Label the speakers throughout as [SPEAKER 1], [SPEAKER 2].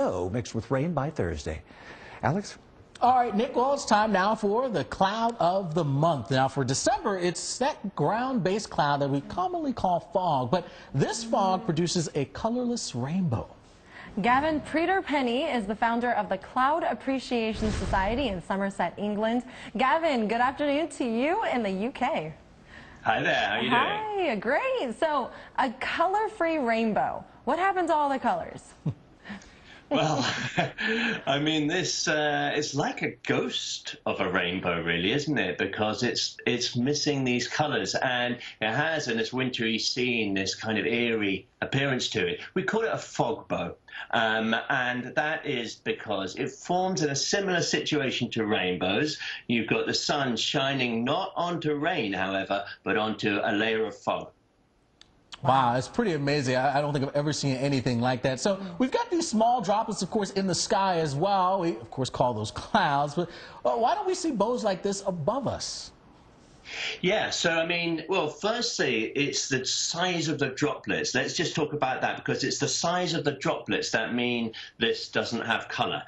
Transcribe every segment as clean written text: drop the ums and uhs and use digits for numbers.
[SPEAKER 1] snow mixed with rain by Thursday. Alex?
[SPEAKER 2] All right, Nick, well, it's time now for the cloud of the month. Now, for December, it's that ground-based cloud that we commonly call fog, but this fog produces a colorless rainbow.
[SPEAKER 3] Gavin Preter-Penny is the founder of the Cloud Appreciation Society in Somerset, England. Gavin, good afternoon to you in the UK.
[SPEAKER 4] Hi there, how are you doing?
[SPEAKER 3] Hi, great. So, a color-free rainbow. What happened to all the colors?
[SPEAKER 4] Well, I mean, this it's like a ghost of a rainbow, really, isn't it? Because it's missing these colours, and it has, in this wintry scene, this kind of eerie appearance to it. We call it a fogbow, and that is because it forms in a similar situation to rainbows. You've got the sun shining not onto rain, however, but onto a layer of fog.
[SPEAKER 2] Wow, it's pretty amazing. I don't think I've ever seen anything like that. So we've got these small droplets, of course, in the sky as well. We, of course, call those clouds. But why don't we see bows like this above us?
[SPEAKER 4] Yeah, so I mean, well, firstly, it's the size of the droplets. Let's just talk about that, because it's the size of the droplets that mean this doesn't have color.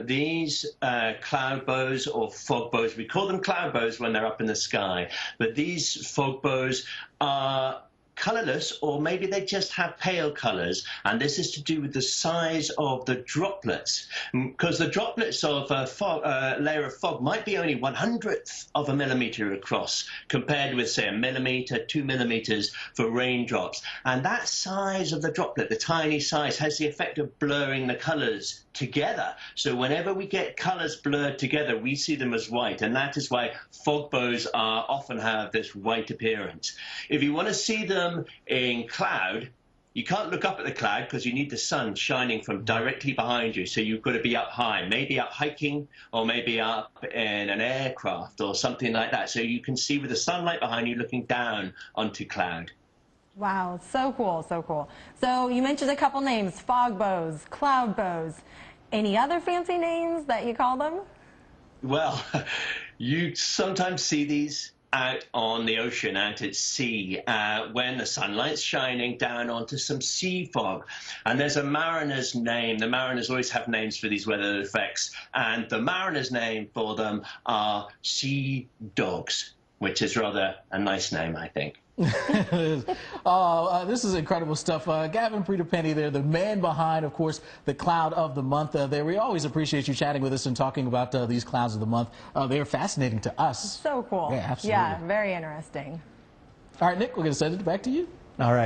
[SPEAKER 4] These cloud bows or fog bows, we call them cloud bows when they're up in the sky, but these fog bows are colorless, or maybe they just have pale colors, and this is to do with the size of the droplets, because the droplets of a layer of fog might be only 1/100th of a millimeter across, compared with, say, 1 millimeter, 2 millimeters for raindrops. And that size of the droplet, the tiny size, has the effect of blurring the colors together. So whenever we get colors blurred together, we see them as white, and that is why fog bows often have this white appearance. If you want to see them in cloud, you can't look up at the cloud because you need the sun shining from directly behind you. So you've got to be up high, maybe up hiking, or maybe up in an aircraft or something like that. So you can see with the sunlight behind you looking down onto cloud.
[SPEAKER 3] Wow, so cool, so cool. So you mentioned a couple names, fog bows, cloud bows. Any other fancy names that you call them?
[SPEAKER 4] Well, you sometimes see these out on the ocean, out at sea, when the sunlight's shining down onto some sea fog. And there's a mariner's name. The mariners always have names for these weather effects, and the mariner's name for them are sea dogs, which is rather a nice name, I think.
[SPEAKER 2] This is incredible stuff. Gavin Preter-Penny there, the man behind, of course, the cloud of the month there. We always appreciate you chatting with us and talking about these clouds of the month. They're fascinating to us.
[SPEAKER 3] So cool.
[SPEAKER 2] Yeah, absolutely.
[SPEAKER 3] Yeah, very interesting.
[SPEAKER 2] All right, Nick, we're going to send it back to you.
[SPEAKER 1] All right.